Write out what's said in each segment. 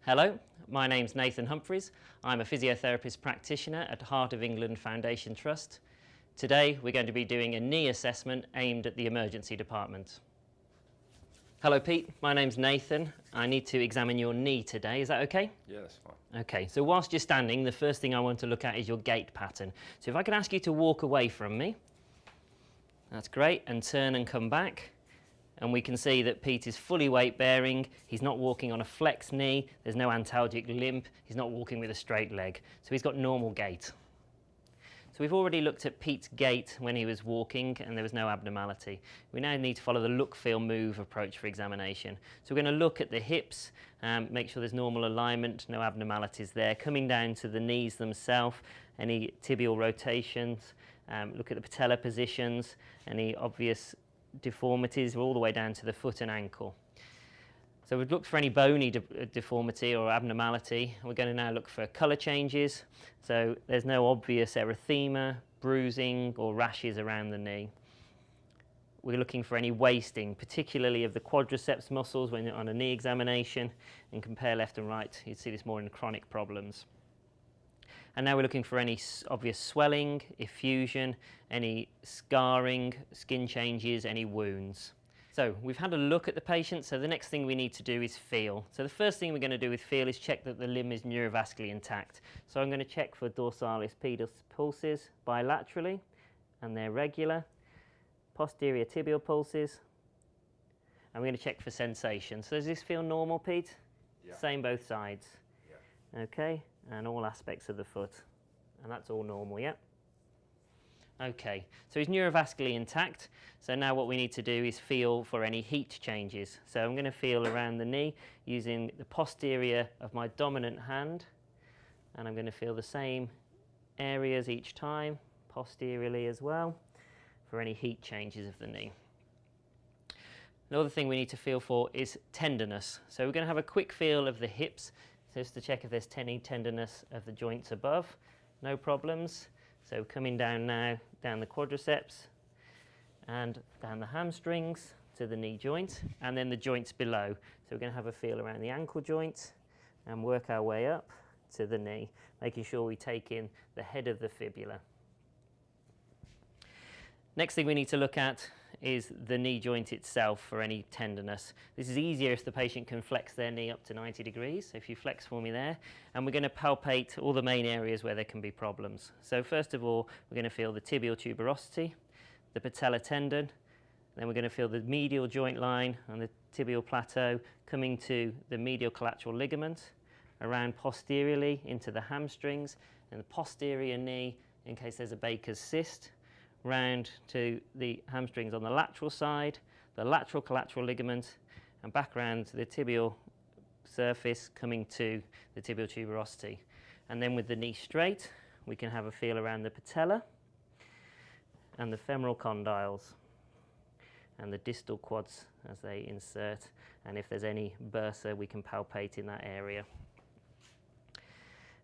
Hello, my name's Nathan Humphreys. I'm a physiotherapist practitioner at Heart of England Foundation Trust. Today we're going to be doing a knee assessment aimed at the emergency department. Hello Pete, my name's Nathan. I need to examine your knee today, is that okay? Yeah, that's fine. Okay, so whilst you're standing, the first thing I want to look at is your gait pattern. So if I could ask you to walk away from me, that's great, and turn and come back. And we can see that Pete is fully weight bearing, he's not walking on a flexed knee, there's no antalgic limp, he's not walking with a straight leg, so he's got normal gait. So we've already looked at Pete's gait when he was walking and there was no abnormality. We now need to follow the look, feel, move approach for examination. So we're going to look at the hips, make sure there's normal alignment, no abnormalities there, coming down to the knees themselves, any tibial rotations, look at the patella positions, any obvious deformities all the way down to the foot and ankle. So we've looked for any bony deformity or abnormality. We're going to now look for colour changes. So there's no obvious erythema, bruising or rashes around the knee. We're looking for any wasting, particularly of the quadriceps muscles when on a knee examination, and compare left and right. You'd see this more in chronic problems. And now we're looking for any obvious swelling, effusion, any scarring, skin changes, any wounds. So we've had a look at the patient, so the next thing we need to do is feel. So the first thing we're going to do with feel is check that the limb is neurovascularly intact. So I'm going to check for dorsalis pedis pulses bilaterally, and they're regular. Posterior tibial pulses. And we're going to check for sensation. So does this feel normal, Pete? Yeah. Same both sides? Yeah. Okay, and all aspects of the foot. And that's all normal, yeah? Okay, so he's neurovascularly intact. So now what we need to do is feel for any heat changes. So I'm going to feel around the knee using the posterior of my dominant hand. And I'm going to feel the same areas each time, posteriorly as well, for any heat changes of the knee. Another thing we need to feel for is tenderness. So we're going to have a quick feel of the hips, just to check if there's any tenderness of the joints above. No problems. So coming down now, down the quadriceps and down the hamstrings to the knee joint, and then the joints below. So we're going to have a feel around the ankle joint and work our way up to the knee, making sure we take in the head of the fibula. Next thing we need to look at is the knee joint itself for any tenderness. This is easier if the patient can flex their knee up to 90 degrees. So if you flex for me there, and we're going to palpate all the main areas where there can be problems. So first of all, we're going to feel the tibial tuberosity, the patella tendon, then we're going to feel the medial joint line and the tibial plateau coming to the medial collateral ligament, around posteriorly into the hamstrings and the posterior knee in case there's a Baker's cyst, round to the hamstrings on the lateral side, the lateral collateral ligament, and back around to the tibial surface coming to the tibial tuberosity. And then with the knee straight, we can have a feel around the patella and the femoral condyles and the distal quads as they insert, and if there's any bursa we can palpate in that area.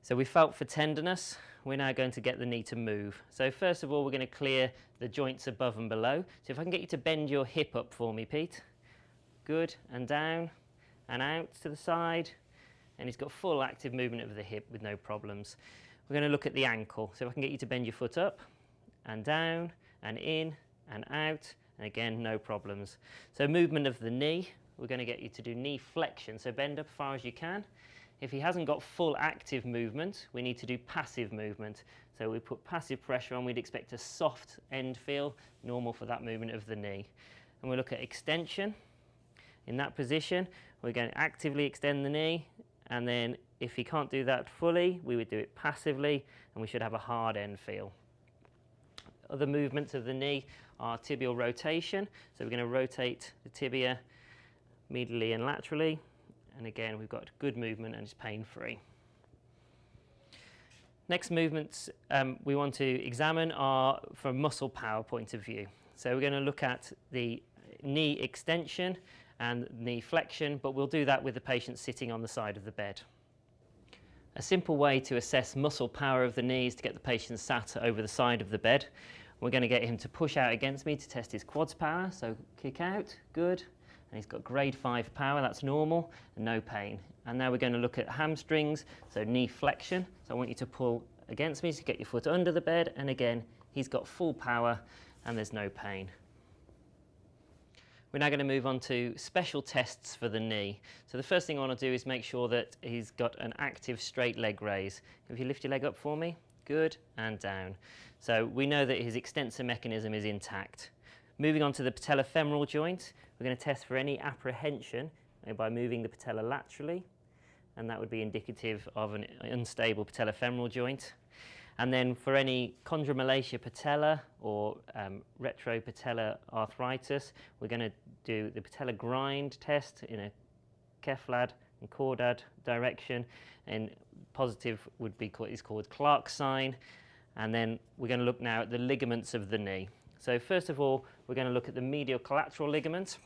So we felt for tenderness. We're now going to get the knee to move. So first of all, we're going to clear the joints above and below. So if I can get you to bend your hip up for me, Pete. Good, and down, and out to the side. And he's got full active movement of the hip with no problems. We're going to look at the ankle. So if I can get you to bend your foot up, and down, and in, and out, and again, no problems. So movement of the knee, we're going to get you to do knee flexion. So bend up as far as you can. If he hasn't got full active movement, we need to do passive movement. So we put passive pressure on, we'd expect a soft end feel, normal for that movement of the knee. And we look at extension. In that position, we're going to actively extend the knee, and then if he can't do that fully, we would do it passively, and we should have a hard end feel. Other movements of the knee are tibial rotation. So we're going to rotate the tibia medially and laterally. And again, we've got good movement and it's pain-free. Next movements we want to examine are from muscle power point of view. So we're going to look at the knee extension and knee flexion, but we'll do that with the patient sitting on the side of the bed. A simple way to assess muscle power of the knee is to get the patient sat over the side of the bed. We're going to get him to push out against me to test his quads power. So kick out, good, and he's got grade 5 power, that's normal, and no pain. And now we're going to look at hamstrings, so knee flexion. So I want you to pull against me, so get your foot under the bed, and again, he's got full power and there's no pain. We're now going to move on to special tests for the knee. So the first thing I want to do is make sure that he's got an active straight leg raise. If you lift your leg up for me, good, and down. So we know that his extensor mechanism is intact. Moving on to the patellofemoral joint, we're going to test for any apprehension by moving the patella laterally, and that would be indicative of an unstable patellofemoral joint. And then for any chondromalacia patella or retropatellar arthritis, we're going to do the patella grind test in a Keflad and Cordad direction, and positive would be is called Clark's sign. And then we're going to look now at the ligaments of the knee. So first of all, we're going to look at the medial collateral ligament.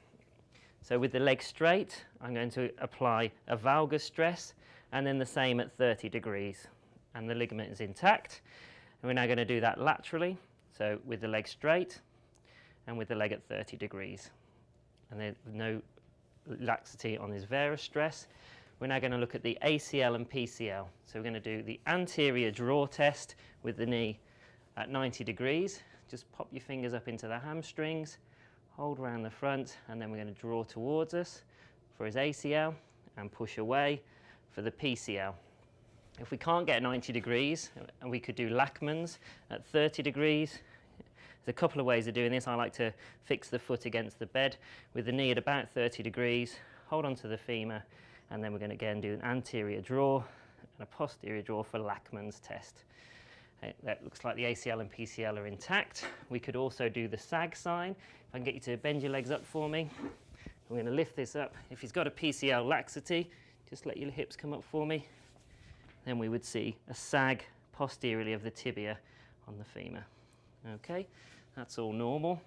So with the leg straight, I'm going to apply a valgus stress, and then the same at 30 degrees. And the ligament is intact. And we're now going to do that laterally, so with the leg straight and with the leg at 30 degrees. And there's no laxity on his varus stress. We're now going to look at the ACL and PCL. So we're going to do the anterior draw test with the knee at 90 degrees. Just pop your fingers up into the hamstrings, hold around the front, and then we're going to draw towards us for his ACL and push away for the PCL. If we can't get 90 degrees, and we could do Lachman's at 30 degrees. There's a couple of ways of doing this. I like to fix the foot against the bed with the knee at about 30 degrees, hold onto the femur, and then we're going to again do an anterior draw and a posterior draw for Lachman's test. That looks like the ACL and PCL are intact. We could also do the sag sign. If I can get you to bend your legs up for me. I'm going to lift this up. If he's got a PCL laxity, just let your hips come up for me. Then we would see a sag posteriorly of the tibia on the femur. Okay, that's all normal.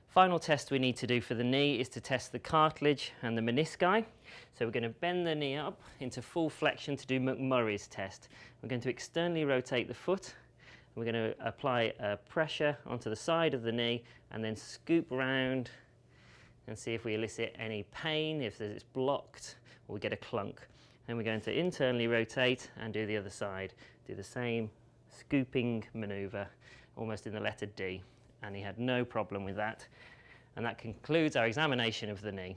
Final test we need to do for the knee is to test the cartilage and the menisci. So we're going to bend the knee up into full flexion to do McMurray's test. We're going to externally rotate the foot. We're going to apply pressure onto the side of the knee and then scoop round and see if we elicit any pain, if it's blocked, or we get a clunk. Then we're going to internally rotate and do the other side. Do the same scooping maneuver, almost in the letter D. And he had no problem with that. And that concludes our examination of the knee.